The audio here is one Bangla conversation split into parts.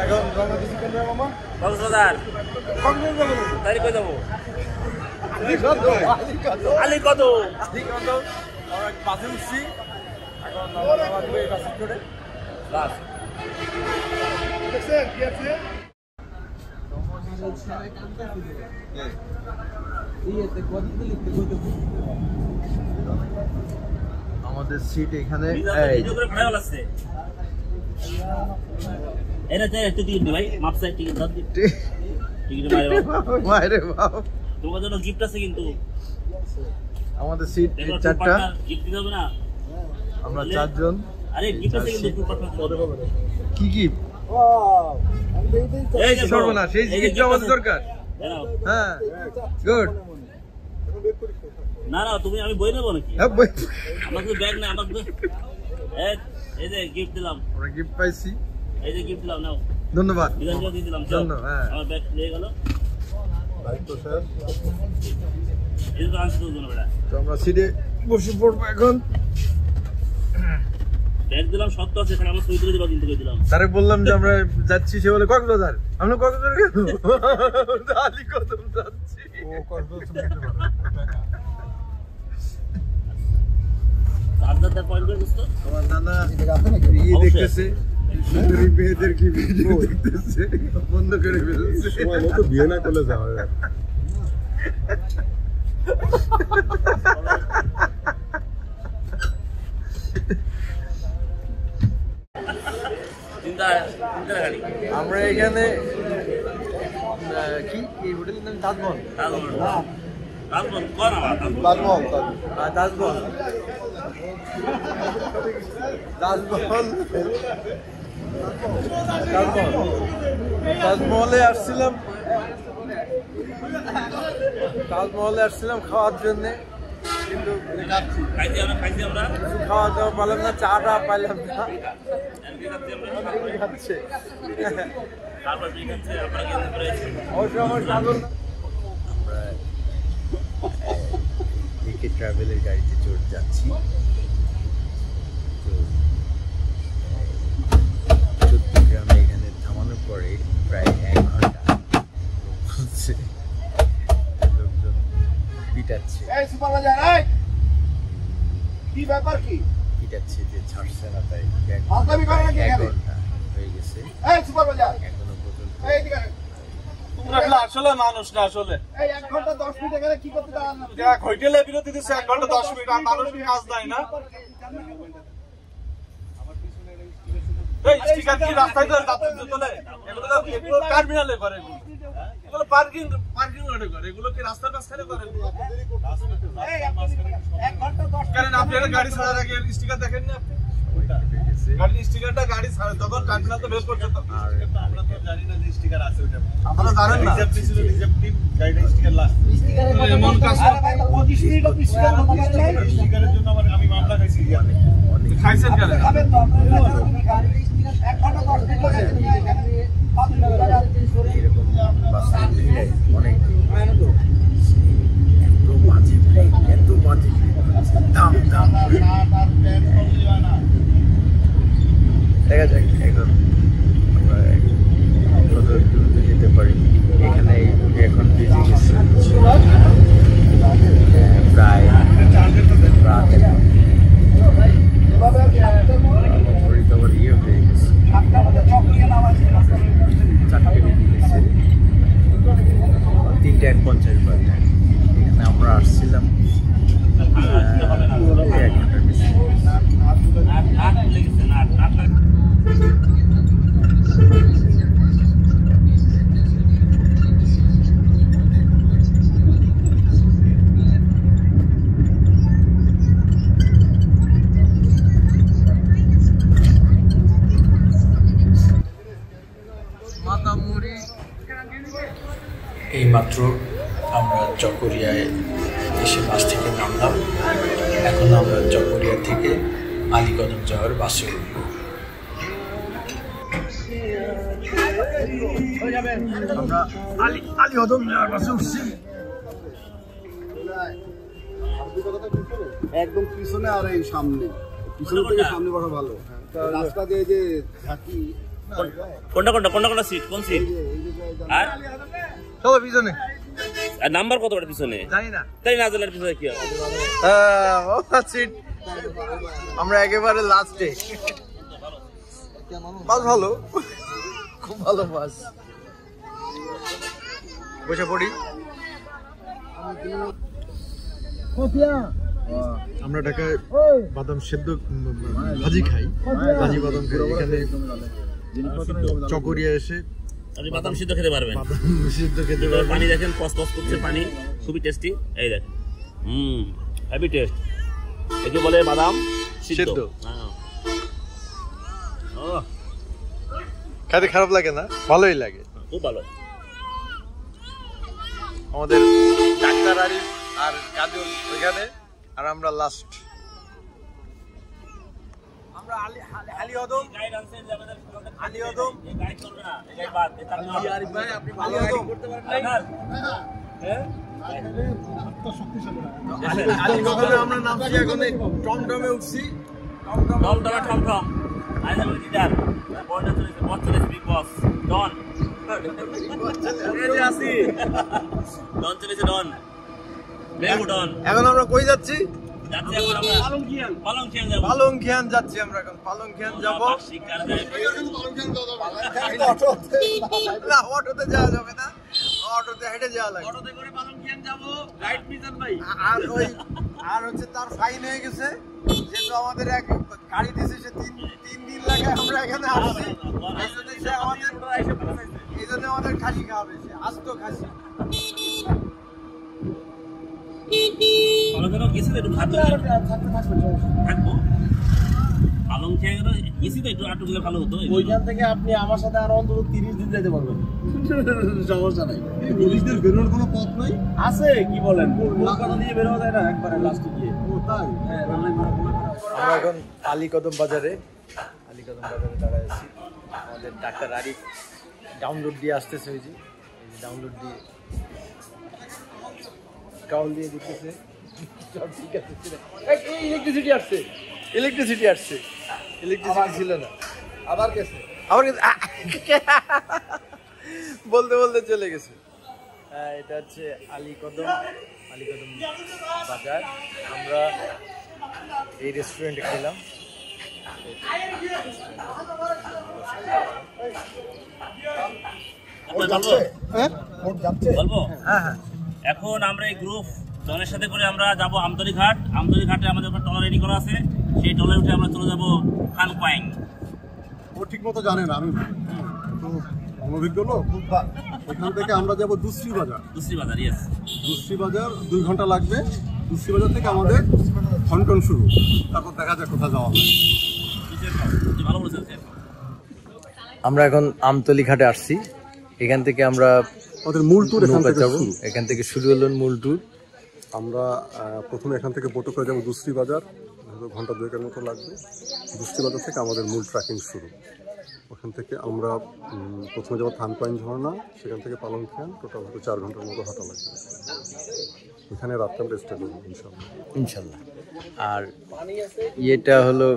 এখন রওনা দিছি কোন জায়গা মামা? কক্সবাজার। কক্সবাজার যাব না। তারিখ কই যাবো? আলী কত? আমরা বাসে উঠছি। এখন রওনা দিব এই বাসে করে। বাস। দেখছেন কি আছে? আমাদের সিট এখানে ভিডিও করে ভাড়া আছে। এরা চাই একটু টিকিট দি ভাই, মাপ চাই টিকিট দাও দি। টিকিট মাইরে বাপ তোমার জন্য গিফট আছে কিন্তু। আমাদের সিট চারটা, গিফট দিতে হবে না? আমরা চারজন। আরে গিফট আছে কিন্তু টু পার্টনার পরে পাবে। কি গিফট? এই যে সর্বনাশ, সেই গিফট আমাদের দরকার। হ্যাঁ গুড। না না তুমি আমি বই নেব নাকি? হ্যাঁ বই। আমার তো ব্যাগ না, আমার তো এই যে গিফট দিলাম। আমরা গিফট পাইছি। এই যে গিফট দিলাম নাও। ধন্যবাদ। বিধানসভা দিয়ে দিলাম। হ্যাঁ আমার ব্যাগ নিয়ে গেল। দায়িত্ব স্যার। এই তো আনছি তো বেটা। তো আমরা সিটে বসে পড়বো এখন। ব্যাগ দিলাম সত্য আছে, এখানে আমরা সই করে দিবা কিন্তু কই দিলাম। তারে বললাম যে আমরা যাচ্ছি, সে বলে কক্সবাজার। আমরা কক্সবাজার কেন? আলী কদম যাচ্ছি। ও কক্সবাজার চলে যেতে পারে। চার্জারটা পয়েন্ট করে দোস্ত। আমার নানা ইয়ে দেখতেছে, সুন্দরী মেয়েদের কি ভিডিও দেখতেছে, বন্ধ করে ফেলছে। সময় মতো বিয়ে না করলে যাওয়া যায়। আমরা এখানে কি এই হোটেলের নাম তাজমহল। তাজমহল কোন আবার তাজমহল তাজমহল তাজমহল তাজমহলে আসছিলাম, খাওয়ার জন্য, কিন্তু খাইছি আমরা কিছু খাওয়া দাওয়া পাইলাম না, চাটা পাইলাম না। খাচ্ছে তারপর বিকাচ্ছে আমরা গিয়ে প্রাইস অবশ্যই আমার সাগর। আমরা একে ট্রাভেলের গাড়িতে চড়ে যাচ্ছি। তো চট্টগ্রামে এখানে থামানোর পরে প্রায় 1 ঘন্টা বলছে লোকজন পিটাচ্ছে। এই সুপারভাইজার এই কি ব্যাপার কি? পিটাচ্ছে যে ছাড়ছে না, তাই ফালতামি করে নাকি 1 এখানে? ঘন্টা হয়ে গেছে এই সুপারভাইজার এখনো পর্যন্ত। এই দিকে তোমরা আসলে মানুষ না, আসলে এই 1 ঘন্টা 10 মিনিট এখানে কি করতে দাঁড়ান না? হোটেলে বিরতি দিচ্ছে 1 ঘন্টা 10 মিনিট, আর মানুষ কাজ দেয় না। এই স্টিকার কি রাস্তায় ধরে যাত্রীদের তোলে? এগুলো টার্মিনালে করে, এগুলো পার্কিং লটে করে, এগুলো কি রাস্তার মাঝখানে করে? এই 1 ঘন্টা 10 কারণ আপনি একটা গাড়ি ছাড়ার আগে স্টিকার দেখেন না? আপনি গাড়ির স্টিকারটা গাড়ি ছাড়ে তখন টার্মিনাল তো বেশ করছে। তো আমরা তো জানি না যে স্টিকার আছে ওইটা, আপনারা জানেন না? রিজার্ভ ছিল, রিজার্ভ টিম গাড়িটা স্টিকার লাস্ট এমন কাজ 25 মিনিট স্টিকার কথা বলেন নাই। স্টিকারের জন্য আমি মামলা খাইছি। খাইছেন কেন? খাবেন তো আপনারা গাড়ি স্টিকার 1 ঘন্টা 10 মিনিট লাগে এখানে এরকম বাসে উঠলে অনেক এত বাজে দাম দেখা যাক এখন আমরা কত দ্রুত যেতে পারি। এখানে এখন বেজে গেছে প্রায় রাত। শরীর তো আবার ইয়ে হয়ে গেছে, 4টে বেজে গেছে, 3:50 বাজে। এখানে আমরা আসছিলাম 1 ঘন্টার বেশি। এইমাত্র আমরা চকরিয়ায় এসে বাস থেকে নামলাম। এখন আমরা চকরিয়া থেকে আলীকদম যাওয়ার বাসে উঠব। আমরা আলীকদম যাওয়ার বাসে উঠছি। একদম পিছনে আর এই সামনে, পিছনে থেকে সামনে বসা ভালো। রাস্তা দিয়ে যে ঝাঁকি কোনটা সিট, কোন সিট? আর সবাই পিছনে আর নাম্বার কত ওটা পিছনে জানি না। তাই না জানার পিছনে কি হবে? সিট আমরা একেবারে লাস্টে। বাস ভালো, খুব ভালো বাস। বসে পড়ি। আমরা ঢাকায় বাদাম সেদ্ধ ভাজি খাই, ভাজি বাদাম খাই। এখানে চকরিয়া এসে আপনি বাদাম সিদ্ধ খেতে পারবেন। বাদাম সিদ্ধ খেতে পারবেন। পানি দেখেন, কস করছে পানি, খুবই টেস্টি। এই দেখেন, হেভি টেস্ট। একে বলে বাদাম সিদ্ধ। খেতে খারাপ লাগে না, ভালোই লাগে, খুব ভালো। আমাদের ডাক্তার আরিফ আর কাজল ওইখানে, আর আমরা লাস্ট। আমরা আলী কদম, আলী কদম। আমরা নামছি এখন টমটমে উঠছি। টমটম লিডার বিগ বস ডন চলেছে, ডন ডন। এখন আমরা কই যাচ্ছি? যাচ্ছি এখন আমরা পালংখিয়াং যাব। পালংখিয়াং যাচ্ছি আমরা এখন, পালংখিয়াং যাব। না, অটোতে যাওয়া যাবে না, অটোতে হেঁটে যাওয়া লাগে। অটোতে করে পালংখিয়াং যাব, রাইট মিজান ভাই। আর হচ্ছে তার ফাইন হয়ে গেছে, যেহেতু আমাদের এক গাড়ি দিয়েছে, সে 3 দিন লাগে আমরা এখানে আসছি। এই জন্য আমাদের খাসি খাওয়া হয়েছে, আস্ত খাসি। ওইখান থেকে আপনি আমার সাথে আর অন্তত 30 দিন যেতে পারবেন, সমস্যা নাই। পুলিশদের বেরোনোর কোনো পথ নাই আছে? কি বলেন, কলকাতা দিয়ে বেরোয়া যায় না একবারে লাস্টে গিয়ে? হ্যাঁ, আমরা এখন আলীকদম বাজারে দাঁড়ায় আছি। আমাদের ডাক্তার আরিফ ডাউনলোড দিয়ে আসতেছে, ওই যে ডাউনলোড দিয়ে দিতেছে। সব ঠিক আছে। ইলেকট্রিসিটি আসছে, ইলেকট্রিসিটি ছিল না, আবার গেছে বলতে বলতে চলে গেছে। এটা হচ্ছে আলীকদম বাজার। আমরা এই রেস্টুরেন্টে খেলাম। হ্যাঁ, এখন আমরা এই গ্রুপ জনের সাথে করে আমরা যাব আমতলী ঘাটে আমাদের ওখানে ট্রলার রেডি করা আছে, সেই ট্রলারে উঠে আমরা চলে যাব খানকোয়াং। ও ঠিক মতো জানে না, আমি তো অনভিজ্ঞ লোক। এখান থেকে আমরা যাব দুশ্রী বাজার। ইয়েস, দুশ্রী বাজার 2 ঘন্টা লাগবে। দুশ্রী বাজার থেকে আমাদের খনটন শুরু, তারপর দেখা যাক কোথায় যাওয়া হবে। ভালো বলেছেন। আমরা এখন আমতলী ঘাটে আসছি। এখান থেকে আমরা আমাদের মূল ট্যুর এখান থেকে শুরু হলো মূল ট্যুর। আমরা প্রথমে এখান থেকে বোটে করে যাবো দুশ্রী বাজার, ঘন্টা 2-এর মতো লাগবে। দুশ্রী বাজার থেকে আমাদের মূল ট্রেকিং শুরু। ওখান থেকে আমরা প্রথমে যাবো থানকোয়াং ঝর্ণা, সেখান থেকে পালংখিয়াং, টোটাল 4 ঘন্টার মতো হাঁটা লাগবে। এখানে রাতটা আমরা স্টে করবো ইনশাল্লাহ। আর ইয়েটা হলো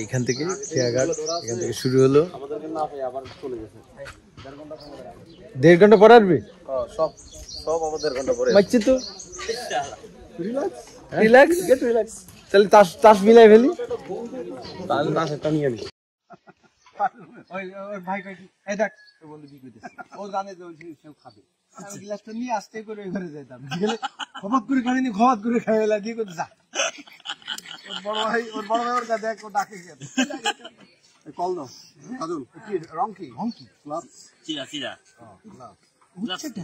এইখান থেকে খেয়াঘাট, এখান থেকে শুরু হলো। 1.5 ঘন্টা পরে আসবে। সব আমাদের ঘন্টা পরে বাচ্চা তো রিল্যাক্স। তাহলে তাস মিলাই ফেলি, তাহলে তাস একটা নিয়ে নি। ওই ভাই কই, এই দেখ তোর বন্ধু কি কইতেছে, ও জানে যে সে খাবে। আমি গ্লাসটা নিয়ে আস্তে করে ওই ঘরে যাইতাম, গেলে খবর করে খাইনি, খবর করে খাইলা দিয়ে কই যা। ওর বড় ভাই ওর কাছে দেখ, ও ডাকে গেছে। কল দাও কাজল। কি রংকি ক্লাব চিরা হচ্ছেটা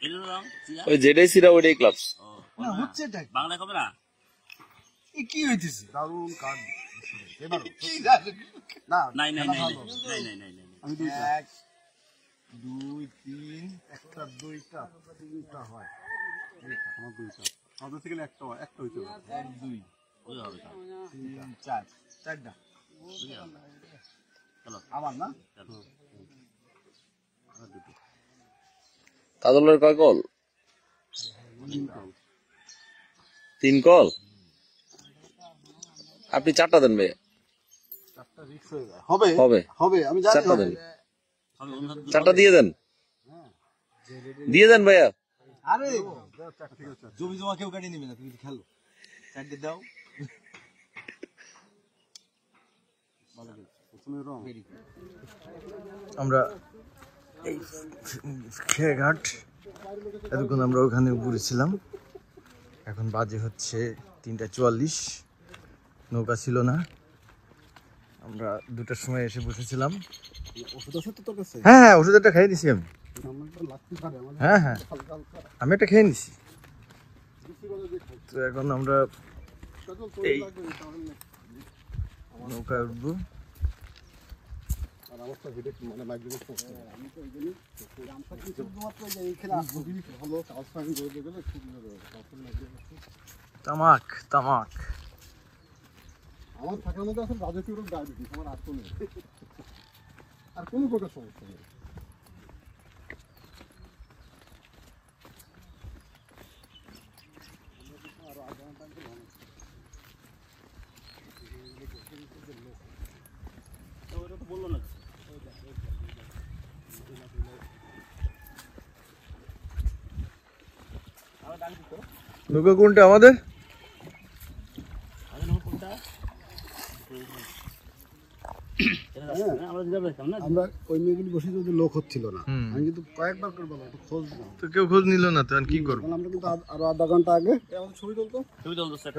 এর রং চিরা, ওই যেটাই সিরা ওইটাই ক্লাবস। না হচ্ছেটা বাংলা কবে না? এ কি হইতেছে? দারুণ কাজ এবারও। কি জানি না। নাই। আমি 1 2 3 একটা 2টা হয়। আমার 2টা, আমাদের থেকে একটা হইতে হবে। 1 2 ওই হবে 3 4 4টা চলো আমার না। কাজলের কয় কল? 3 কল। আপনি 4টা দেন ভাই। 4টা হবে হবে হবে আমি জানি চারটা হবে। দেন, চারটা দিয়ে দেন, দিয়ে দেন ভাইয়া। আরে জমি জমা কেউ কাটিয়ে নিবে না, তুমি খেলো, চারটে দাও। আমরা এই খেয়াঘাট এতক্ষণ আমরা ওখানে উপরে ছিলাম, এখন বাজে হচ্ছে 3:44, নৌকা ছিল না, আমরা 2টার সময় এসে বসেছিলাম। হ্যাঁ হ্যাঁ ওষুধ একটা খেয়ে নিছি আমি, হ্যাঁ হ্যাঁ আমি একটা খেয়ে নিছি। তো এখন আমরা এই নৌকায় উঠবো। তামাক তামাক আমার থাকার মধ্যে আসলে রাজকীয় রোগ ডায়াবেটিস, আমার আর কোনো আর কোনো প্রকার সমস্যা নেই। নৌকা কোনটা আমাদের? আমরা ওই মেয়েগুলি বসে যদি লোক হচ্ছিল না, আমি কিন্তু কয়েকবার করে বললাম একটু খোঁজ নাও, তো কেউ খোঁজ নিল না, তো আর কি করবো? আমরা কিন্তু আরো আধা ঘন্টা আগে আমাদের ছবি তুলতো। ছবি তুলতো স্যার।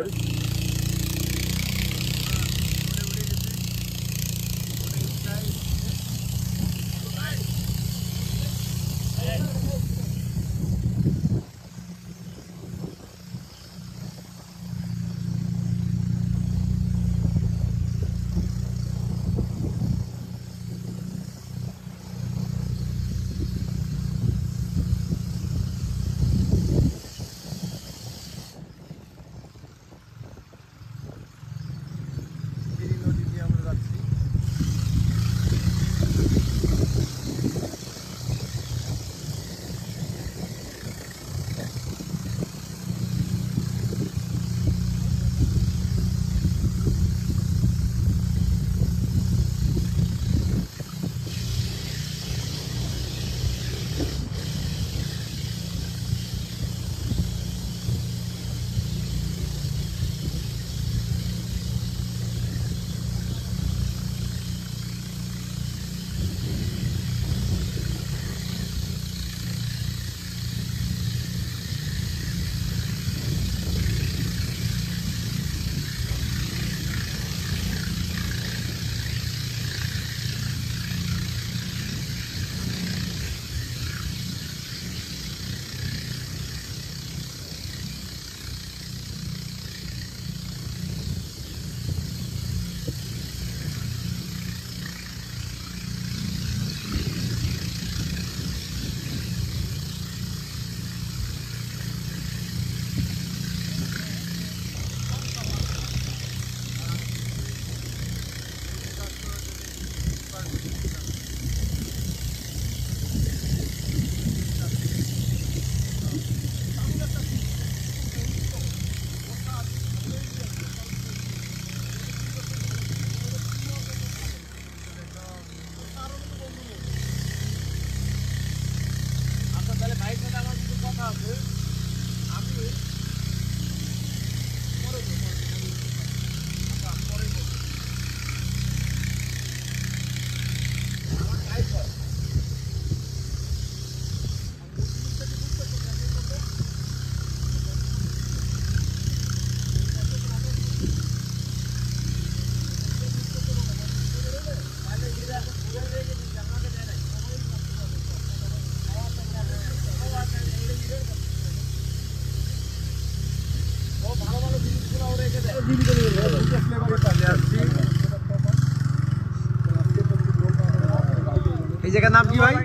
এই জায়গার নাম কি ভাই?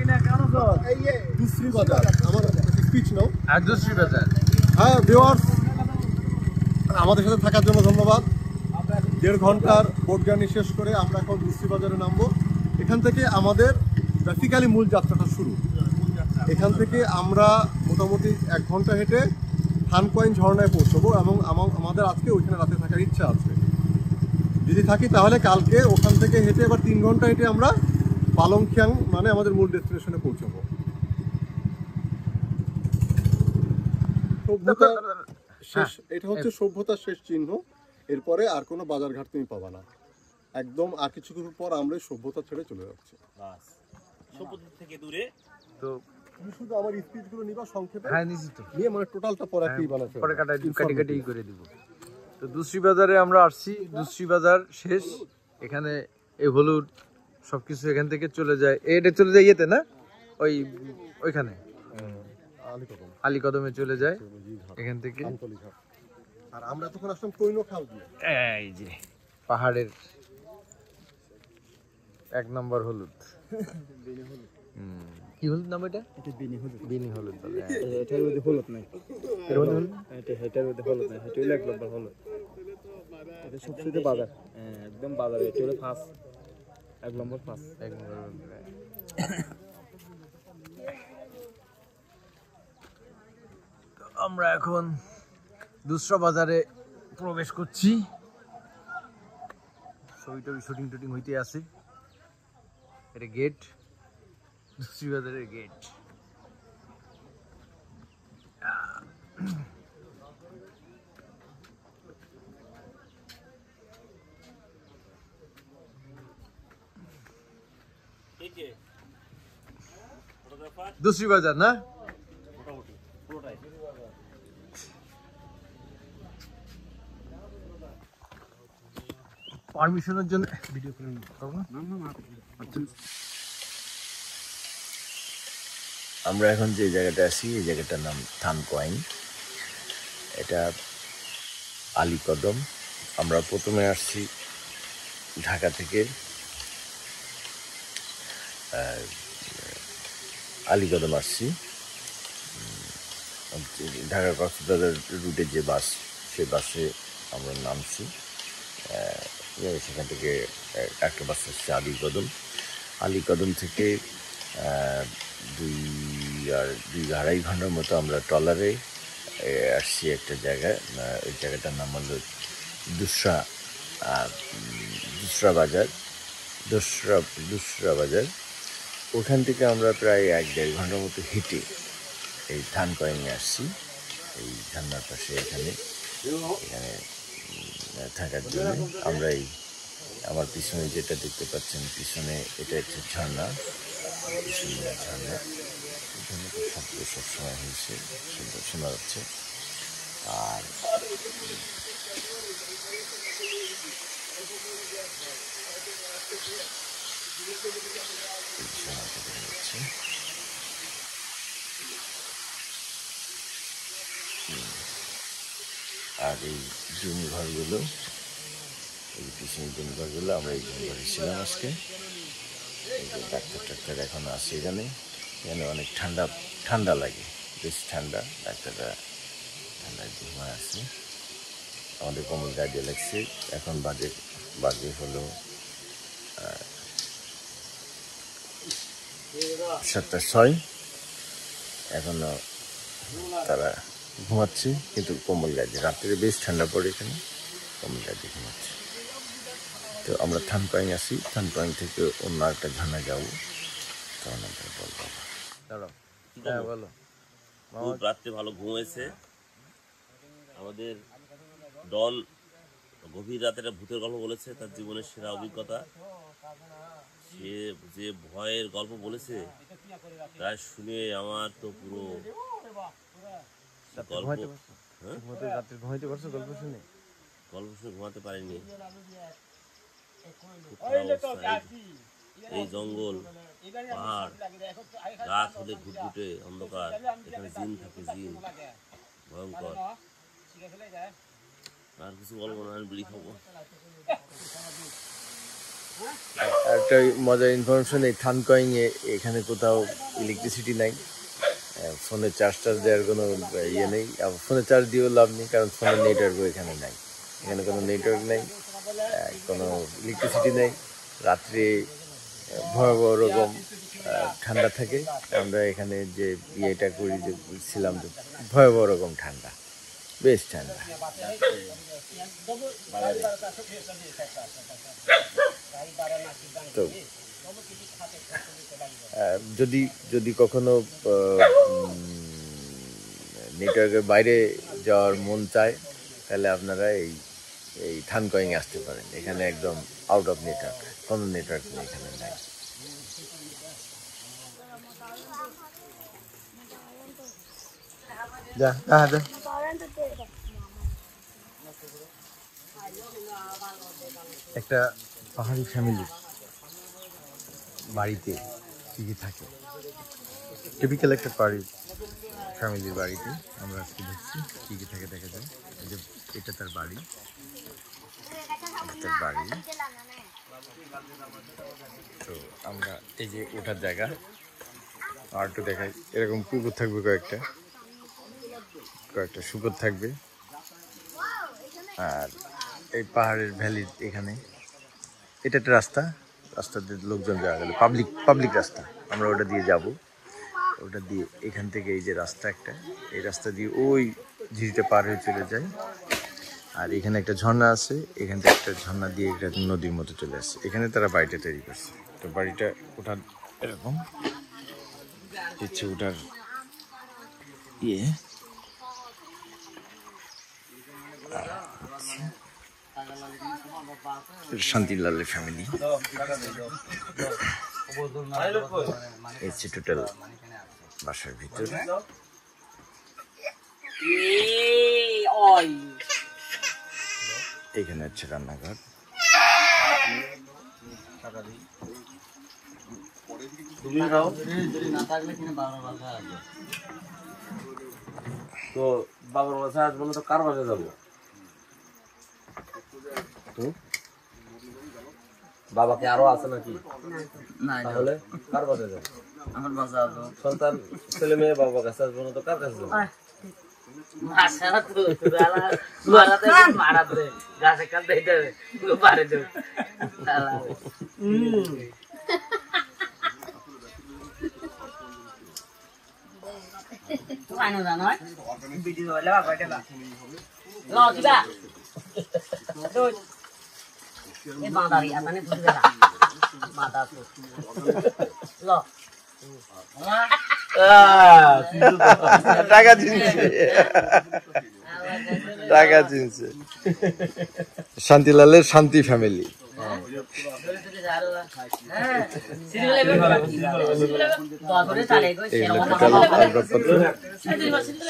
দুশ্রী বাজার, আমার স্পিচ নাও। দুশ্রী বাজার। হ্যাঁ ভিউয়ার্স, আমাদের সাথে থাকার জন্য ধন্যবাদ। 1.5 ঘন্টার বোট জার্নি শেষ করে আমরা এখন দুশ্রী বাজারে নামবো। এখান থেকে আমাদের বেসিক্যালি মূল যাত্রাটা শুরু। এখান থেকে আমরা মোটামুটি 1 ঘন্টা হেঁটে থানকোয়াইন ঝর্ণায় পৌঁছবো এবং আমাদের আজকে ওইখানে রাতে থাকার ইচ্ছা আছে। যদি থাকি তাহলে কালকে ওখান থেকে হেঁটে আবার 3 ঘন্টা হেঁটে আমরা পালংখ্যাং মানে আমাদের মূল ডেস্টিনেশনে পৌঁছাবো। সভ্যতার শেষ, এটা হচ্ছে সভ্যতার শেষ চিহ্ন। এরপরে আর কোনো বাজারঘাট তুমি পাবা না, একদম আর কিছুক্ষণ পর আমরা সভ্যতা ছেড়ে চলে যাচ্ছি। বাস সভ্যতা থেকে দূরে। তো তুমি শুধু আমার স্পিচগুলো নিবা সংক্ষেপে, হ্যাঁ নিশ্চিত নিয়ে মানে টোটালটা পরে একই বানাতে পরে কাটি কাটি করে দিব। তো দুশ্রী বাজারে আমরা আসছি, দুশ্রী বাজার শেষ। এখানে এই হলুদ সবকিছু এখান থেকে চলে যায়, এটা চলে যায় ইয়েতে না, ওইখানে আলীকদমে চলে যায় এখান থেকে। আর আমরা তখন আসলাম কৈনখাল দিয়ে, এই যে পাহাড়ের 1 নম্বর হলুদ। কি হলুদ নাম এটা? বিনি হলুদ বলে। এটার মধ্যে হলুদ নাই, এটার মধ্যে হলুদ নাই, এটা হলো 1 নম্বর হলুদ। এটা সবচেয়ে বাজার, একদম বাজার। এটা হলো ফার্স্ট 1 নম্বর, ফার্স্ট 1 নম্বর। আমরা এখন দুসরা বাজারে প্রবেশ করছি। ছবি শুটিং হইতে আছে। এটা গেট, দুসরি বাজারের গেট। দুসরি বাজার না, পারমিশনের জন্য ভিডিও করে আমরা এখন যে জায়গাটা আছি এই জায়গাটার নাম থানকোয়াইন, এটা আলীকদম। আমরা প্রথমে আসছি ঢাকা থেকে আলীকদম আসছি, ঢাকা কক্সবাজার রুটে যে বাস, সেই বাসে আমরা নামছি। সেখান থেকে একটা বাস আসছে আলীকদম থেকে 2-2.5 ঘন্টার মতো আমরা ট্রলারে আসছি একটা জায়গায়। ওই জায়গাটার নাম হলো দুসরা বাজার। ওখান থেকে আমরা প্রায় 1-1.5 ঘন্টার মতো হেঁটে এই থানকোয়াইনে আসছি, এই ঝর্ণার পাশে এখানে থাকার জন্য। আমরা এই আমার পিছনে যেটা দেখতে পাচ্ছেন, পিছনে এটা হচ্ছে ঝর্ণা, ঝর্ণাতে শব্দ সবসময় হয়েছে, সুন্দর শোনা যাচ্ছে। আর আর এই জমি ঘরগুলো, এই পিছনের জমি ঘরগুলো, আমরা এই জমি ঘরে ছিলাম আজকে। এই যে ডাক্তার এখনো আছে এখানে অনেক ঠান্ডা লাগে, বেশ ঠান্ডা। ডাক্তাররা ঠান্ডায় ঘুমায় আছে, আমাদের কম্বল গায়ে দিয়ে লাগছে। এখন বাজে হলো 7:06। এখনো তারা ঘুমাচ্ছে, কিন্তু কম্বল গায়ে দিয়ে। রাত্রে বেশ ঠান্ডা পড়ে, এখানে কম্বল গায়ে দিয়ে ঘুমাচ্ছে। তো আমরা থানকোয়াইন আসি, থানকোয়াইন থেকে অন্য একটা ঝর্ণা যাবো, তখন আমরা বলবো। খুব রাত্রে ভালো ঘুম হয়েছে আমাদের। ডন গভীর রাতে একটা ভূতের গল্প বলেছে, তার জীবনের সেরা অভিজ্ঞতা। সে যে ভয়ের গল্প বলেছে তা শুনে আমার তো পুরো গল্প শুনে ঘুমাতে পারিনি। এই জঙ্গল, পাহাড়, রাত হলে ঘুটঘুটে অন্ধকার, এখানে জিন থাকে, জিন ভয়ঙ্কর। আর কিছু বলবো না, আমি বিড়ি খাবো। একটা মজার ইনফরমেশন, এই থানকোয়াইনে এখানে কোথাও ইলেকট্রিসিটি নাই, ফোনে চার্জ দেওয়ার কোনো ইয়ে নেই। ফোনে চার্জ দিয়েও লাভ নেই, কারণ ফোনের নেটওয়ার্কও এখানে নাই। এখানে কোনো নেটওয়ার্ক নেই, কোনো ইলেকট্রিসিটি নেই। রাত্রে ভয়াবহ রকম ঠান্ডা থাকে। আমরা এখানে যে ইয়েটা করি, যে ছিলাম, তো ভয়াবহ রকম ঠান্ডা। বেশ ঠান্ডা। তো যদি যদি কখনো নেটওয়ার্কের বাইরে যাওয়ার মন চায় তাহলে আপনারা এই থানকোয়িং আসতে পারেন। এখানে একদম আউট অফ নেটওয়ার্ক, কোনো নেটওয়ার্ক নেই এখানে, নাই। যা যা একটা পাহাড়ি ফ্যামিলির বাড়িতে কি কি থাকে, টিপিক্যাল একটা পাহাড়ি ফ্যামিলির বাড়িতে আমরা আজকে দেখছি কি কি থাকে দেখা যায়। এই যে এটা তার বাড়ি, তার বাড়ি। তো আমরা এই যে ওঠার জায়গা, আর একটু দেখাই, এরকম পুকুর থাকবে কয়েকটা শুকর থাকবে। আর এই পাহাড়ের ভ্যালির এখানে এটা একটা রাস্তা দিয়ে লোকজন যাওয়া গেল, পাবলিক রাস্তা। আমরা ওটা দিয়ে যাব, ওটা দিয়ে এখান থেকে এই যে রাস্তা একটা, এই রাস্তা দিয়ে ওই ঝিরিটা পার হয়ে চলে যায়। আর এখানে একটা ঝর্ণা আছে, এখান থেকে একটা ঝর্ণা দিয়ে একটা নদীর মতো চলে আসছে। এখানে তারা বাড়িটা তৈরি করছে। তো বাড়িটা ওঠার এরকম ইচ্ছে, ওঠার শান্তিলালের ফ্যামিলি। এই হচ্ছে টোটাল বাসার ভিতর। এখানে হচ্ছে রান্নাঘর। তো বাবার বাসায় আসবো না তো কার বাসায় যাবো? বাবাকে আরো আছে নাকি? তাহলে কার বাসায় যাবো? আমার বাসা আছে। সন্তান ছেলে মেয়ে বাবার কাছে আসবো না তো কার কাছে যাবো? টাকা চিনছে, টাকা চিনছে। শান্তিলালের শান্তি ফ্যামিলি।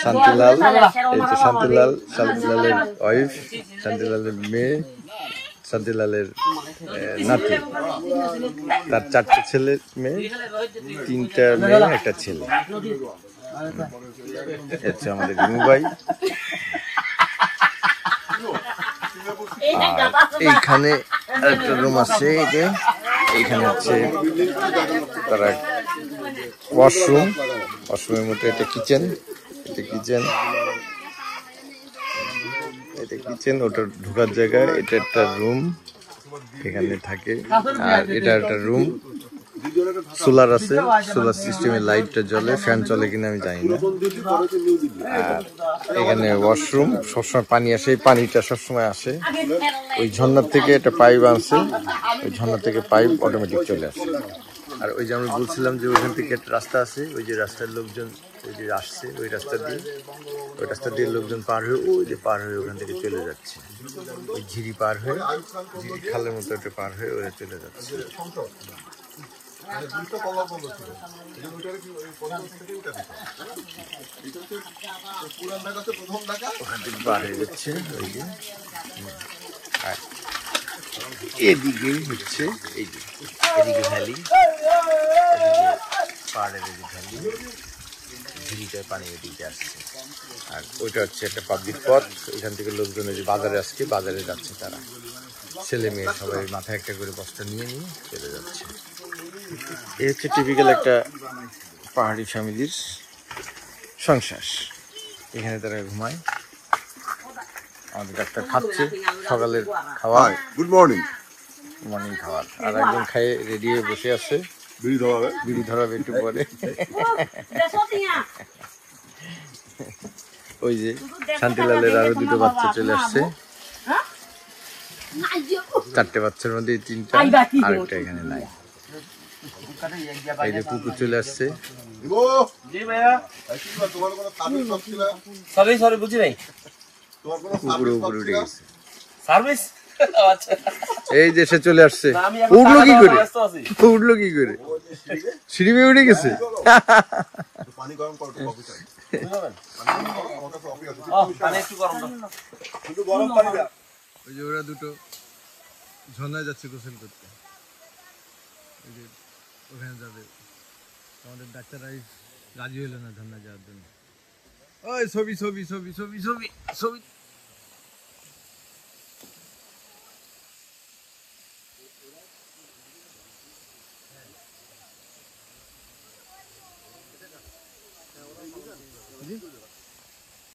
শান্তিলাল, এই যে শান্তিলালের ওয়াইফ, শান্তিলালের মেয়ে, শান্তিলালের নাতি। তার 4টে ছেলে মেয়ে, 3টা মেয়ে, একটা ছেলে। হচ্ছে আমাদের রিমু ভাই। এইখানে একটা রুম আছে, এই যে এইখানে হচ্ছে তারা ওয়াশরুমের মতো। এটা কিচেন, ওটা ঢোকার জায়গা। এটা একটা রুম, এখানে থাকে। আর এটা একটা রুম, সোলার আছে, সোলার সিস্টেমে লাইটটা জ্বলে, ফ্যান চলে কিনা আমি জানি না। আর এখানে ওয়াশরুম, সবসময় পানি আসে, এই পানিটা সবসময় আসে ওই ঝর্ণার থেকে। একটা পাইপ আনছে, ওই ঝর্ণা থেকে পাইপ অটোমেটিক চলে আসে। আর ওই যে আমি বলছিলাম যে ওইখান থেকে একটা রাস্তা আছে, ওই যে রাস্তার লোকজন ওই যে আসছে, ওই রাস্তা দিয়ে লোকজন পার হয়ে, ওই যে পার হয়ে ওখান থেকে চলে যাচ্ছে। ওই ঝিরি পার হয়ে, ঝিরি খালের মতো একটা পার হয়ে ওরা চলে যাচ্ছে। ওখান থেকে পার হয়ে যাচ্ছে ওই যে। এদিকে হচ্ছে এই যে এদিকে ভ্যালি, এদিকে পাহাড়ের এদিকে ভ্যালি, ঝিরিটায় পানি এদিকে আসছে। আর ওইটা হচ্ছে একটা পাবলিক পথ, ওইখান থেকে লোকজন যে বাজারে আসছে, বাজারে যাচ্ছে তারা, ছেলে মেয়ে সবাই মাথায় একটা করে বস্তা নিয়ে চলে যাচ্ছে। এই হচ্ছে টিপিক্যাল একটা পাহাড়ি ফ্যামিলির সংসার। এখানে তারা ঘুমায়। আমাদের ডাক্তার খাচ্ছে সকালের খাবার, গুড মর্নিং খাবার। আর একজন খাইয়ে রেডি হয়ে বসে আছে, বিড়ি ধরাবে একটু পরে। ওই যে শান্তিলালের আরো দুটো বাচ্চা চলে আসছে, 4টে বাচ্চার মধ্যে এই 3টা, আরেকটা এখানে নাই। এই যে কুকুর চলে আসছে, সরি বুঝি নাই। কুকুরে উপরে উঠে গেছে। সার্ভিস এই যে সে চলে আসছে, উঠলো কি করে, উঠলো কি করে, সিঁড়ি বেয়ে উঠে গেছে। পানি গরম করো, কফি চাই। শুধু গরম পানি দাও। ওই যে ওরা দুটো ঝর্ণায় যাচ্ছে গোসল করতে, ওই যে ওখানে যাবে। আমাদের ডাক্তাররাই রাজি হইলো না ঝর্ণায় যাওয়ার জন্য। ওই ছবি ছবি ছবি ছবি ছবি ছবি